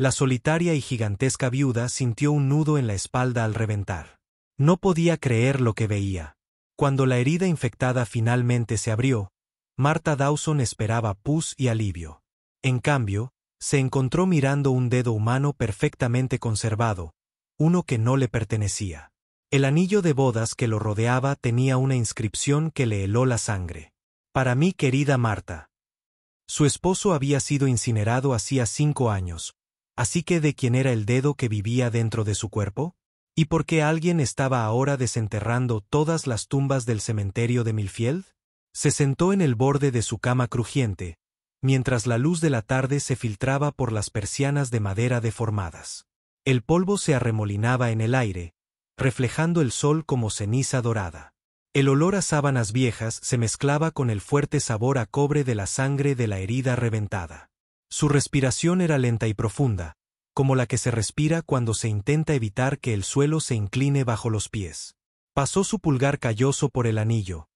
La solitaria y gigantesca viuda sintió un nudo en la espalda al reventar. No podía creer lo que veía. Cuando la herida infectada finalmente se abrió, Martha Dawson esperaba pus y alivio. En cambio, se encontró mirando un dedo humano perfectamente conservado, uno que no le pertenecía. El anillo de bodas que lo rodeaba tenía una inscripción que le heló la sangre. Para mí, querida Marta. Su esposo había sido incinerado hacía 5 años, así que ¿de quién era el dedo que vivía dentro de su cuerpo? ¿Y por qué alguien estaba ahora desenterrando todas las tumbas del cementerio de Millfield? Se sentó en el borde de su cama crujiente, mientras la luz de la tarde se filtraba por las persianas de madera deformadas. El polvo se arremolinaba en el aire, reflejando el sol como ceniza dorada. El olor a sábanas viejas se mezclaba con el fuerte sabor a cobre de la sangre de la herida reventada. Su respiración era lenta y profunda, como la que se respira cuando se intenta evitar que el suelo se incline bajo los pies. Pasó su pulgar calloso por el anillo.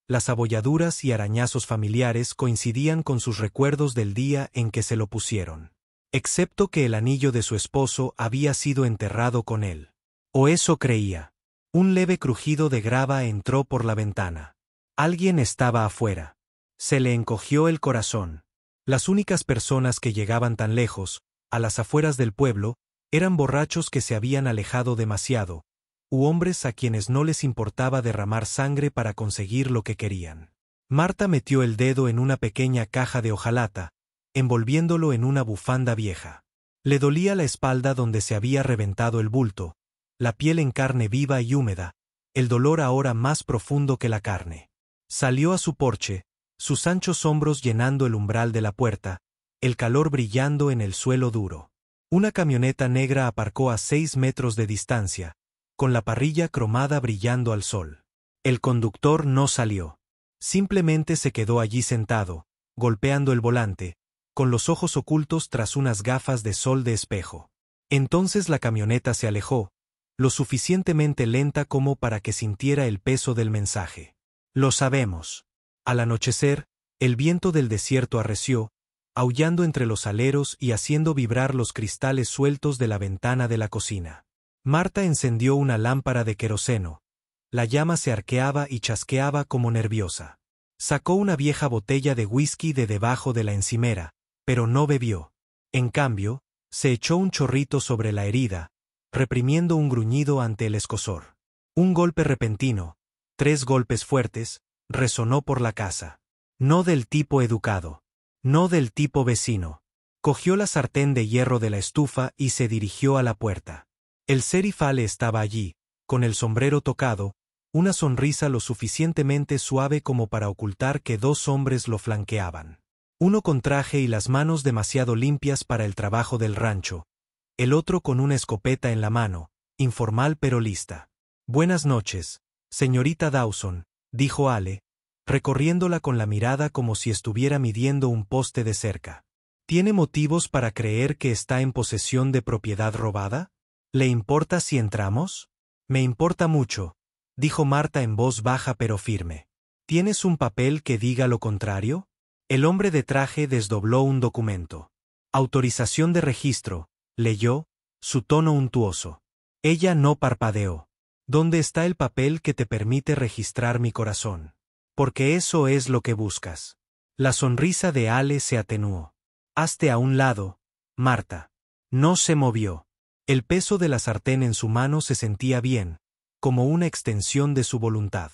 Las abolladuras y arañazos familiares coincidían con sus recuerdos del día en que se lo pusieron. Excepto que el anillo de su esposo había sido enterrado con él. O eso creía. Un leve crujido de grava entró por la ventana. Alguien estaba afuera. Se le encogió el corazón. Las únicas personas que llegaban tan lejos, a las afueras del pueblo, eran borrachos que se habían alejado demasiado, u hombres a quienes no les importaba derramar sangre para conseguir lo que querían. Marta metió el dedo en una pequeña caja de hojalata, envolviéndolo en una bufanda vieja. Le dolía la espalda donde se había reventado el bulto, la piel en carne viva y húmeda, el dolor ahora más profundo que la carne. Salió a su porche, sus anchos hombros llenando el umbral de la puerta, el calor brillando en el suelo duro. Una camioneta negra aparcó a 6 metros de distancia, con la parrilla cromada brillando al sol. El conductor no salió. Simplemente se quedó allí sentado, golpeando el volante, con los ojos ocultos tras unas gafas de sol de espejo. Entonces la camioneta se alejó, lo suficientemente lenta como para que sintiera el peso del mensaje. Lo sabemos. Al anochecer, el viento del desierto arreció, aullando entre los aleros y haciendo vibrar los cristales sueltos de la ventana de la cocina. Marta encendió una lámpara de queroseno. La llama se arqueaba y chasqueaba como nerviosa. Sacó una vieja botella de whisky de debajo de la encimera, pero no bebió. En cambio, se echó un chorrito sobre la herida, reprimiendo un gruñido ante el escozor. Un golpe repentino, 3 golpes fuertes, resonó por la casa. No del tipo educado. No del tipo vecino. Cogió la sartén de hierro de la estufa y se dirigió a la puerta. El sheriff Ale estaba allí, con el sombrero tocado, una sonrisa lo suficientemente suave como para ocultar que 2 hombres lo flanqueaban. Uno con traje y las manos demasiado limpias para el trabajo del rancho, el otro con una escopeta en la mano, informal pero lista. «Buenas noches, señorita Dawson», dijo Ale, recorriéndola con la mirada como si estuviera midiendo un poste de cerca. «¿Tiene motivos para creer que está en posesión de propiedad robada? ¿Le importa si entramos?» «Me importa mucho», dijo Marta en voz baja pero firme. «¿Tienes un papel que diga lo contrario?» El hombre de traje desdobló un documento. «Autorización de registro», leyó, su tono untuoso. Ella no parpadeó. «¿Dónde está el papel que te permite registrar mi corazón? Porque eso es lo que buscas». La sonrisa de Ale se atenuó. «Hazte a un lado, Marta». No se movió. El peso de la sartén en su mano se sentía bien, como una extensión de su voluntad.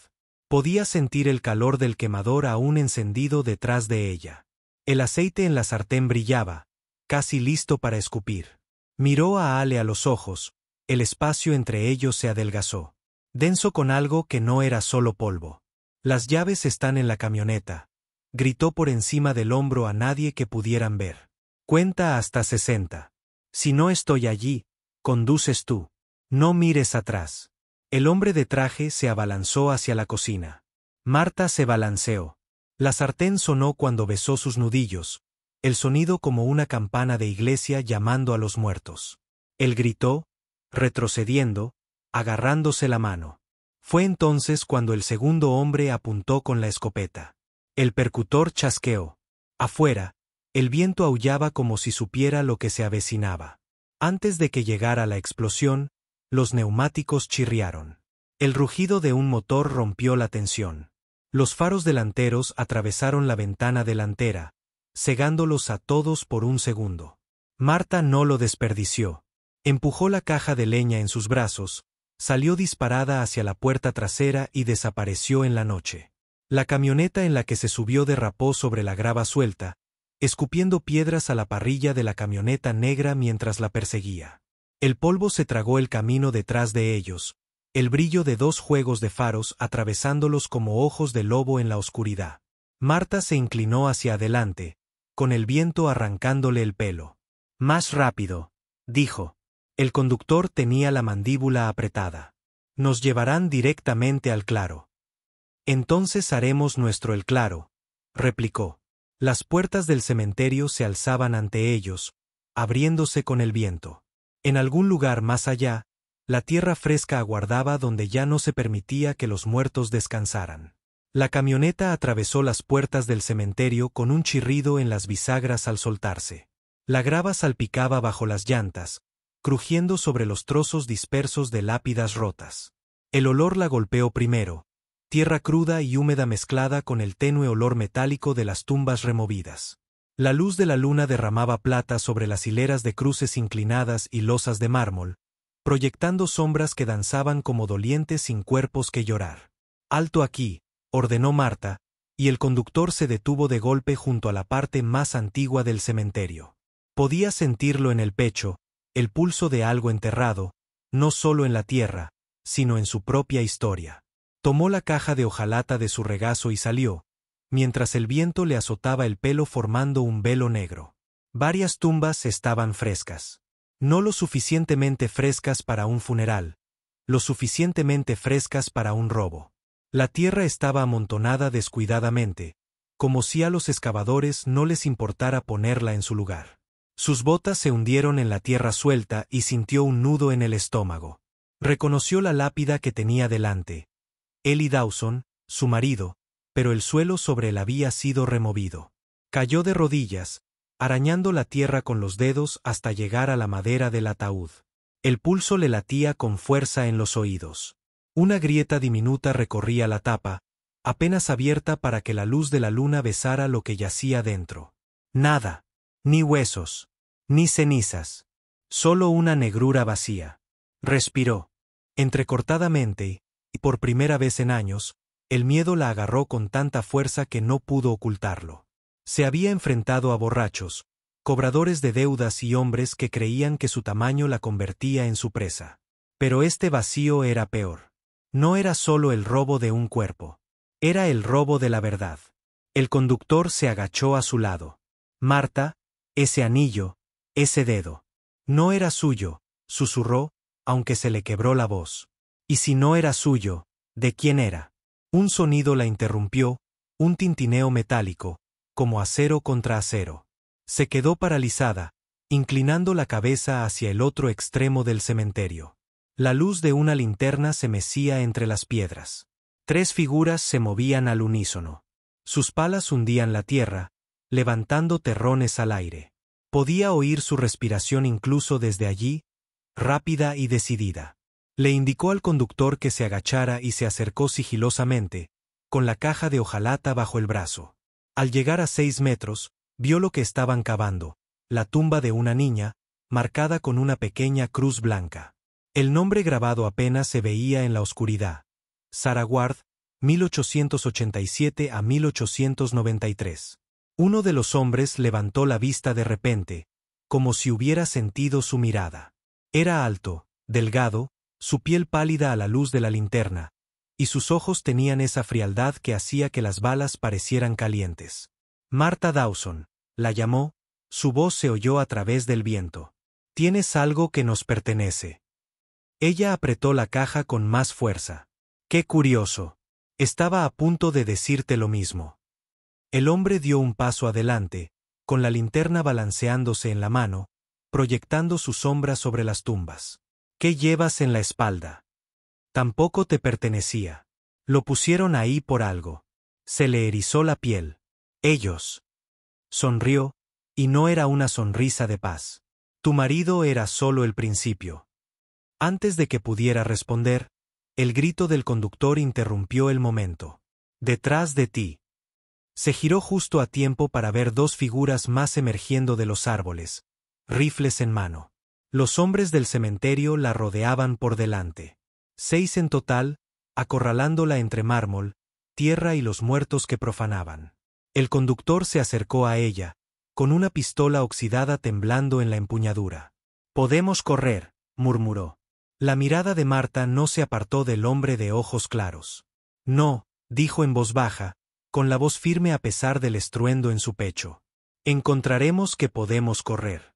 Podía sentir el calor del quemador aún encendido detrás de ella. El aceite en la sartén brillaba, casi listo para escupir. Miró a Ale a los ojos, el espacio entre ellos se adelgazó, denso con algo que no era solo polvo. «Las llaves están en la camioneta», gritó por encima del hombro a nadie que pudieran ver. «Cuenta hasta 60. Si no estoy allí, conduces tú. No mires atrás». El hombre de traje se abalanzó hacia la cocina. Marta se balanceó. La sartén sonó cuando besó sus nudillos, el sonido como una campana de iglesia llamando a los muertos. Él gritó, retrocediendo, agarrándose la mano. Fue entonces cuando el segundo hombre apuntó con la escopeta. El percutor chasqueó. Afuera, el viento aullaba como si supiera lo que se avecinaba. Antes de que llegara la explosión, los neumáticos chirriaron. El rugido de un motor rompió la tensión. Los faros delanteros atravesaron la ventana delantera, cegándolos a todos por un segundo. Marta no lo desperdició. Empujó la caja de leña en sus brazos, salió disparada hacia la puerta trasera y desapareció en la noche. La camioneta en la que se subió derrapó sobre la grava suelta, escupiendo piedras a la parrilla de la camioneta negra mientras la perseguía. El polvo se tragó el camino detrás de ellos, el brillo de dos juegos de faros atravesándolos como ojos de lobo en la oscuridad. Marta se inclinó hacia adelante, con el viento arrancándole el pelo. «Más rápido», dijo. El conductor tenía la mandíbula apretada. «Nos llevarán directamente al claro». «Entonces haremos nuestro el claro», replicó. Las puertas del cementerio se alzaban ante ellos, abriéndose con el viento. En algún lugar más allá, la tierra fresca aguardaba donde ya no se permitía que los muertos descansaran. La camioneta atravesó las puertas del cementerio con un chirrido en las bisagras al soltarse. La grava salpicaba bajo las llantas, crujiendo sobre los trozos dispersos de lápidas rotas. El olor la golpeó primero, tierra cruda y húmeda mezclada con el tenue olor metálico de las tumbas removidas. La luz de la luna derramaba plata sobre las hileras de cruces inclinadas y losas de mármol, proyectando sombras que danzaban como dolientes sin cuerpos que llorar. «Alto aquí», ordenó Marta, y el conductor se detuvo de golpe junto a la parte más antigua del cementerio. Podía sentirlo en el pecho, el pulso de algo enterrado, no solo en la tierra, sino en su propia historia. Tomó la caja de hojalata de su regazo y salió, mientras el viento le azotaba el pelo formando un velo negro. Varias tumbas estaban frescas. No lo suficientemente frescas para un funeral, lo suficientemente frescas para un robo. La tierra estaba amontonada descuidadamente, como si a los excavadores no les importara ponerla en su lugar. Sus botas se hundieron en la tierra suelta y sintió un nudo en el estómago. Reconoció la lápida que tenía delante. Ellie Dawson, su marido, pero el suelo sobre él había sido removido. Cayó de rodillas, arañando la tierra con los dedos hasta llegar a la madera del ataúd. El pulso le latía con fuerza en los oídos. Una grieta diminuta recorría la tapa, apenas abierta para que la luz de la luna besara lo que yacía dentro. Nada. Ni huesos. Ni cenizas. Solo una negrura vacía. Respiró. Entrecortadamente, y por primera vez en años, el miedo la agarró con tanta fuerza que no pudo ocultarlo. Se había enfrentado a borrachos, cobradores de deudas y hombres que creían que su tamaño la convertía en su presa. Pero este vacío era peor. No era solo el robo de un cuerpo. Era el robo de la verdad. El conductor se agachó a su lado. Marta, ese anillo, ese dedo. No era suyo, susurró, aunque se le quebró la voz. Y si no era suyo, ¿de quién era? Un sonido la interrumpió, un tintineo metálico, como acero contra acero. Se quedó paralizada, inclinando la cabeza hacia el otro extremo del cementerio. La luz de una linterna se mecía entre las piedras. 3 figuras se movían al unísono. Sus palas hundían la tierra, levantando terrones al aire. Podía oír su respiración incluso desde allí, rápida y decidida. Le indicó al conductor que se agachara y se acercó sigilosamente, con la caja de hojalata bajo el brazo. Al llegar a 6 metros, vio lo que estaban cavando, la tumba de una niña, marcada con una pequeña cruz blanca. El nombre grabado apenas se veía en la oscuridad. Sarah Ward, 1887 a 1893. Uno de los hombres levantó la vista de repente, como si hubiera sentido su mirada. Era alto, delgado, su piel pálida a la luz de la linterna, y sus ojos tenían esa frialdad que hacía que las balas parecieran calientes. Marta Dawson, la llamó, su voz se oyó a través del viento. «Tienes algo que nos pertenece». Ella apretó la caja con más fuerza. «Qué curioso. Estaba a punto de decirte lo mismo». El hombre dio un paso adelante, con la linterna balanceándose en la mano, proyectando su sombra sobre las tumbas. «¿Qué llevas en la espalda?» «Tampoco te pertenecía. Lo pusieron ahí por algo». Se le erizó la piel. «Ellos». Sonrió, y no era una sonrisa de paz. Tu marido era solo el principio. Antes de que pudiera responder, el grito del conductor interrumpió el momento. Detrás de ti. Se giró justo a tiempo para ver dos figuras más emergiendo de los árboles, rifles en mano. Los hombres del cementerio la rodeaban por delante. 6 en total, acorralándola entre mármol, tierra y los muertos que profanaban. El conductor se acercó a ella, con una pistola oxidada temblando en la empuñadura. «Podemos correr», murmuró. La mirada de Marta no se apartó del hombre de ojos claros. «No», dijo en voz baja, con la voz firme a pesar del estruendo en su pecho. «Encontraremos que podemos correr».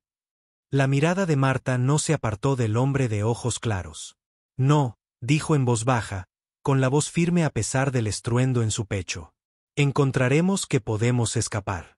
La mirada de Marta no se apartó del hombre de ojos claros. «No», dijo en voz baja, con la voz firme a pesar del estruendo en su pecho. «Encontraremos que podemos escapar.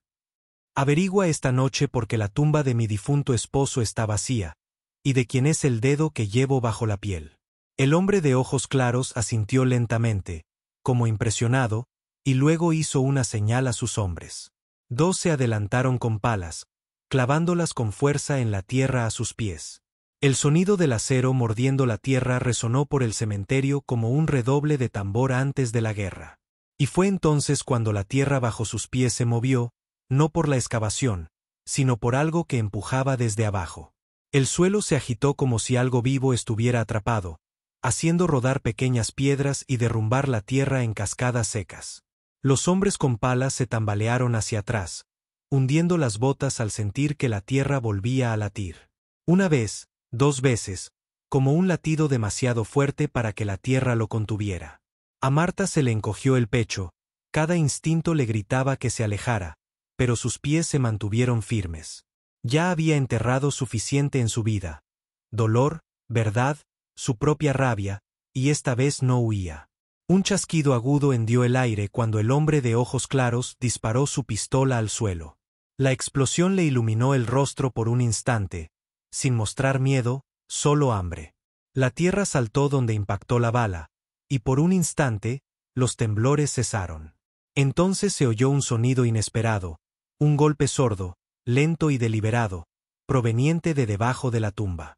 Averigua esta noche porque la tumba de mi difunto esposo está vacía, y de quién es el dedo que llevo bajo la piel». El hombre de ojos claros asintió lentamente, como impresionado, y luego hizo una señal a sus hombres. 2 se adelantaron con palas, clavándolas con fuerza en la tierra a sus pies. El sonido del acero mordiendo la tierra resonó por el cementerio como un redoble de tambor antes de la guerra. Y fue entonces cuando la tierra bajo sus pies se movió, no por la excavación, sino por algo que empujaba desde abajo. El suelo se agitó como si algo vivo estuviera atrapado, haciendo rodar pequeñas piedras y derrumbar la tierra en cascadas secas. Los hombres con palas se tambalearon hacia atrás, hundiendo las botas al sentir que la tierra volvía a latir. Una vez, 2 veces, como un latido demasiado fuerte para que la tierra lo contuviera. A Marta se le encogió el pecho, cada instinto le gritaba que se alejara, pero sus pies se mantuvieron firmes. Ya había enterrado suficiente en su vida: dolor, verdad, su propia rabia, y esta vez no huía. Un chasquido agudo hendió el aire cuando el hombre de ojos claros disparó su pistola al suelo. La explosión le iluminó el rostro por un instante, sin mostrar miedo, solo hambre. La tierra saltó donde impactó la bala, y por un instante, los temblores cesaron. Entonces se oyó un sonido inesperado, un golpe sordo, lento y deliberado, proveniente de debajo de la tumba.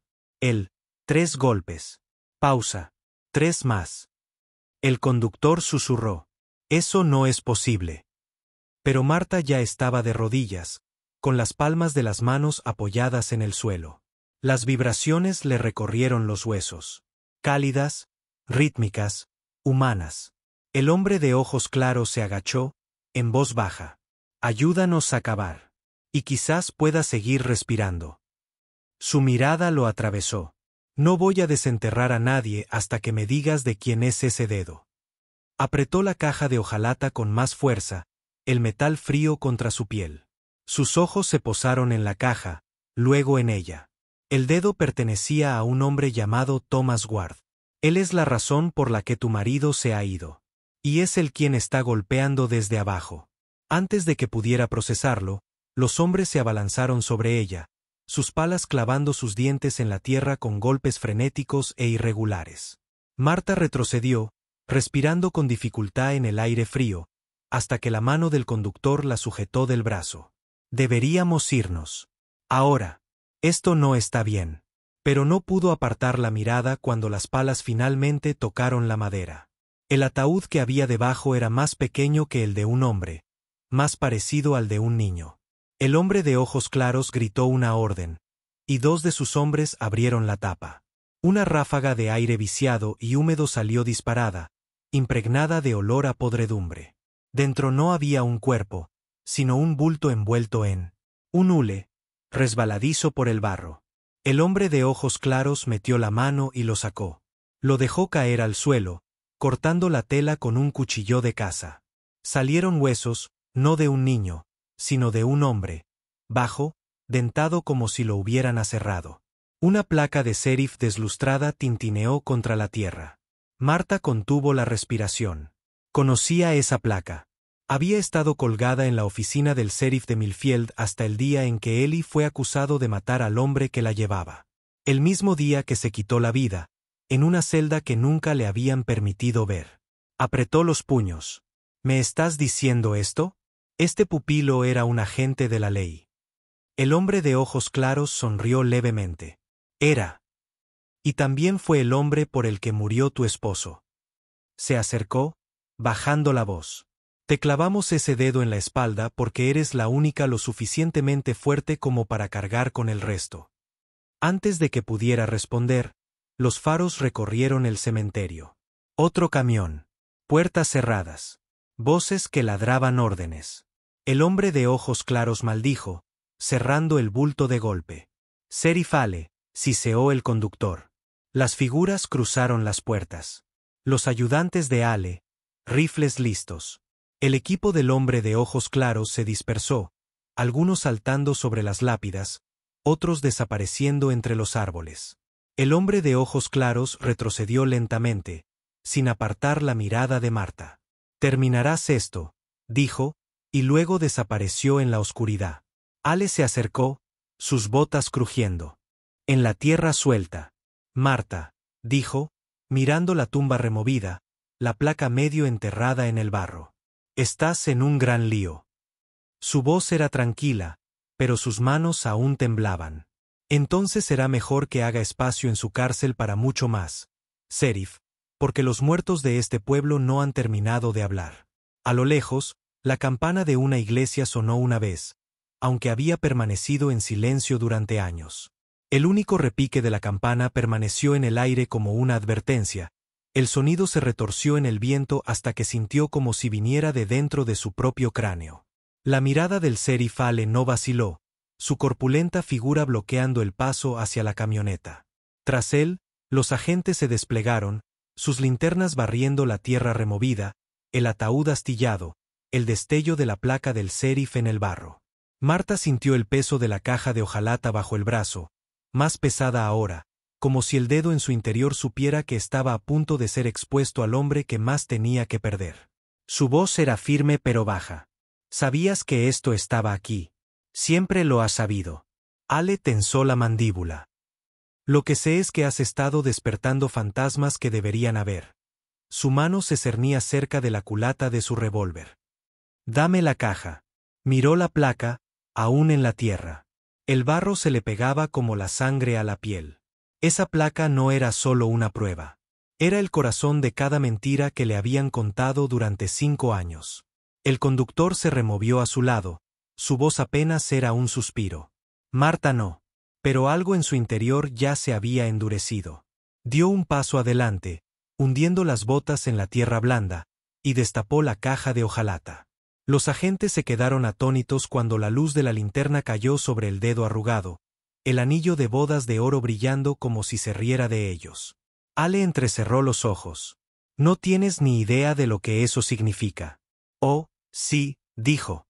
3 golpes. Pausa. 3 más. El conductor susurró: «Eso no es posible». Pero Marta ya estaba de rodillas, con las palmas de las manos apoyadas en el suelo. Las vibraciones le recorrieron los huesos. Cálidas, rítmicas, humanas. El hombre de ojos claros se agachó, en voz baja: «Ayúdanos a acabar. Y quizás pueda seguir respirando». Su mirada lo atravesó. «No voy a desenterrar a nadie hasta que me digas de quién es ese dedo». Apretó la caja de hojalata con más fuerza, el metal frío contra su piel. Sus ojos se posaron en la caja, luego en ella. El dedo pertenecía a un hombre llamado Thomas Ward. Él es la razón por la que tu marido se ha ido. Y es él quien está golpeando desde abajo. Antes de que pudiera procesarlo, los hombres se abalanzaron sobre ella, sus palas clavando sus dientes en la tierra con golpes frenéticos e irregulares. Marta retrocedió, respirando con dificultad en el aire frío, hasta que la mano del conductor la sujetó del brazo. «Deberíamos irnos. Ahora. Esto no está bien». Pero no pudo apartar la mirada cuando las palas finalmente tocaron la madera. El ataúd que había debajo era más pequeño que el de un hombre, más parecido al de un niño. El hombre de ojos claros gritó una orden, y 2 de sus hombres abrieron la tapa. Una ráfaga de aire viciado y húmedo salió disparada, impregnada de olor a podredumbre. Dentro no había un cuerpo, sino un bulto envuelto en un hule, resbaladizo por el barro. El hombre de ojos claros metió la mano y lo sacó. Lo dejó caer al suelo, cortando la tela con un cuchillo de caza. Salieron huesos, no de un niño, sino de un hombre, bajo, dentado como si lo hubieran aserrado. Una placa de serif deslustrada tintineó contra la tierra. Marta contuvo la respiración. Conocía esa placa. Había estado colgada en la oficina del sheriff de Millfield hasta el día en que Eli fue acusado de matar al hombre que la llevaba. El mismo día que se quitó la vida, en una celda que nunca le habían permitido ver. Apretó los puños. ¿Me estás diciendo esto? Este pupilo era un agente de la ley. El hombre de ojos claros sonrió levemente. Era. Y también fue el hombre por el que murió tu esposo. Se acercó, bajando la voz. Te clavamos ese dedo en la espalda porque eres la única lo suficientemente fuerte como para cargar con el resto. Antes de que pudiera responder, los faros recorrieron el cementerio. Otro camión. Puertas cerradas. Voces que ladraban órdenes. El hombre de ojos claros maldijo, cerrando el bulto de golpe. Sheriff Ale, siseó el conductor. Las figuras cruzaron las puertas. Los ayudantes de Ale, rifles listos. El equipo del hombre de ojos claros se dispersó, algunos saltando sobre las lápidas, otros desapareciendo entre los árboles. El hombre de ojos claros retrocedió lentamente, sin apartar la mirada de Marta. «Terminarás esto», dijo, y luego desapareció en la oscuridad. Ale se acercó, sus botas crujiendo. «En la tierra suelta». «Marta», dijo, mirando la tumba removida, la placa medio enterrada en el barro. «Estás en un gran lío». Su voz era tranquila, pero sus manos aún temblaban. «Entonces será mejor que haga espacio en su cárcel para mucho más, Sheriff, porque los muertos de este pueblo no han terminado de hablar». A lo lejos, la campana de una iglesia sonó una vez, aunque había permanecido en silencio durante años. El único repique de la campana permaneció en el aire como una advertencia. El sonido se retorció en el viento hasta que sintió como si viniera de dentro de su propio cráneo. La mirada del sheriff Ale no vaciló, su corpulenta figura bloqueando el paso hacia la camioneta. Tras él, los agentes se desplegaron, sus linternas barriendo la tierra removida, el ataúd astillado, el destello de la placa del sheriff en el barro. Marta sintió el peso de la caja de hojalata bajo el brazo, más pesada ahora, como si el dedo en su interior supiera que estaba a punto de ser expuesto al hombre que más tenía que perder. Su voz era firme pero baja. «Sabías que esto estaba aquí. Siempre lo has sabido». Ale tensó la mandíbula. «Lo que sé es que has estado despertando fantasmas que deberían haber». Su mano se cernía cerca de la culata de su revólver. «Dame la caja». Miró la placa, aún en la tierra. El barro se le pegaba como la sangre a la piel. Esa placa no era solo una prueba. Era el corazón de cada mentira que le habían contado durante 5 años. El conductor se removió a su lado, su voz apenas era un suspiro. Marta no. Pero algo en su interior ya se había endurecido. Dio un paso adelante, hundiendo las botas en la tierra blanda, y destapó la caja de hojalata. Los agentes se quedaron atónitos cuando la luz de la linterna cayó sobre el dedo arrugado, el anillo de bodas de oro brillando como si se riera de ellos. Ale entrecerró los ojos. «No tienes ni idea de lo que eso significa». «Oh, sí», dijo.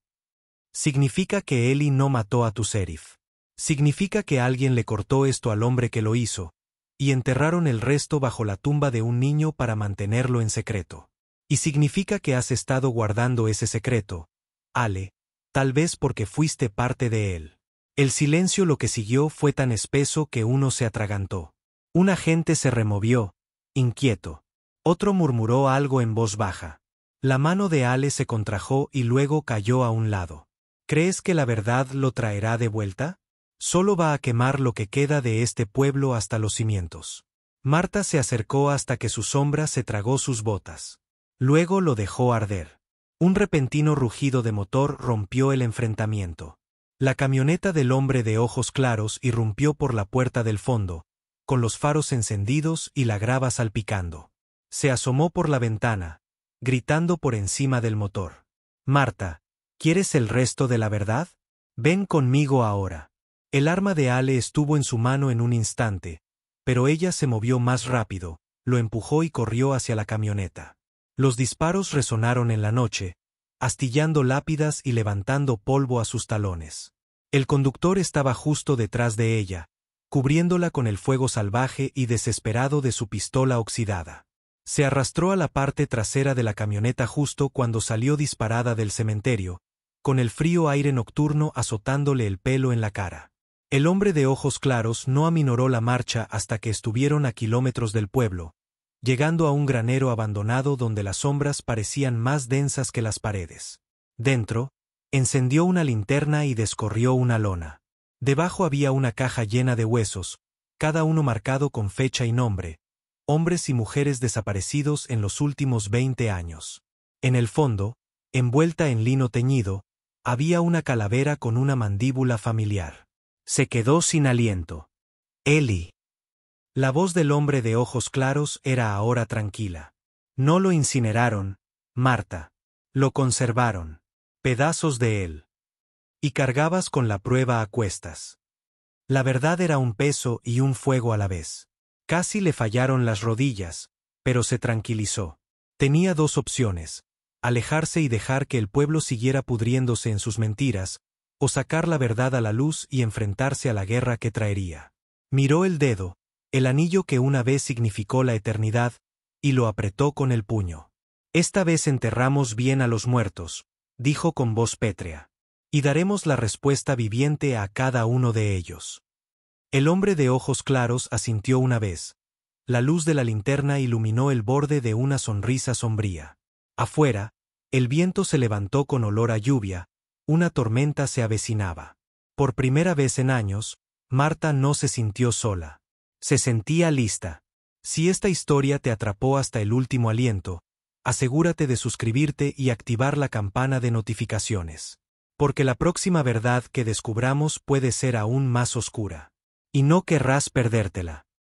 «Significa que Eli no mató a tu sheriff. Significa que alguien le cortó esto al hombre que lo hizo, y enterraron el resto bajo la tumba de un niño para mantenerlo en secreto. Y significa que has estado guardando ese secreto, Ale, tal vez porque fuiste parte de él». El silencio lo que siguió fue tan espeso que uno se atragantó. Un agente se removió, inquieto. Otro murmuró algo en voz baja. La mano de Ale se contrajo y luego cayó a un lado. «¿Crees que la verdad lo traerá de vuelta? Solo va a quemar lo que queda de este pueblo hasta los cimientos». Marta se acercó hasta que su sombra se tragó sus botas. Luego lo dejó arder. Un repentino rugido de motor rompió el enfrentamiento. La camioneta del hombre de ojos claros irrumpió por la puerta del fondo, con los faros encendidos y la grava salpicando. Se asomó por la ventana, gritando por encima del motor. «Marta, ¿quieres el resto de la verdad? Ven conmigo ahora». El arma de Ale estuvo en su mano en un instante, pero ella se movió más rápido, lo empujó y corrió hacia la camioneta. Los disparos resonaron en la noche, astillando lápidas y levantando polvo a sus talones. El conductor estaba justo detrás de ella, cubriéndola con el fuego salvaje y desesperado de su pistola oxidada. Se arrastró a la parte trasera de la camioneta justo cuando salió disparada del cementerio, con el frío aire nocturno azotándole el pelo en la cara. El hombre de ojos claros no aminoró la marcha hasta que estuvieron a kilómetros del pueblo, llegando a un granero abandonado donde las sombras parecían más densas que las paredes. Dentro, encendió una linterna y descorrió una lona. Debajo había una caja llena de huesos, cada uno marcado con fecha y nombre, hombres y mujeres desaparecidos en los últimos 20 años. En el fondo, envuelta en lino teñido, había una calavera con una mandíbula familiar. Se quedó sin aliento. Eli. La voz del hombre de ojos claros era ahora tranquila. No lo incineraron, Marta. Lo conservaron. Pedazos de él. Y cargabas con la prueba a cuestas. La verdad era un peso y un fuego a la vez. Casi le fallaron las rodillas, pero se tranquilizó. Tenía dos opciones: alejarse y dejar que el pueblo siguiera pudriéndose en sus mentiras, o sacar la verdad a la luz y enfrentarse a la guerra que traería. Miró el dedo, el anillo que una vez significó la eternidad, y lo apretó con el puño. Esta vez enterramos bien a los muertos, dijo con voz pétrea. Y daremos la respuesta viviente a cada uno de ellos. El hombre de ojos claros asintió una vez. La luz de la linterna iluminó el borde de una sonrisa sombría. Afuera, el viento se levantó con olor a lluvia, una tormenta se avecinaba. Por primera vez en años, Marta no se sintió sola. Se sentía lista. Si esta historia te atrapó hasta el último aliento, asegúrate de suscribirte y activar la campana de notificaciones. Porque la próxima verdad que descubramos puede ser aún más oscura. Y no querrás perdértela.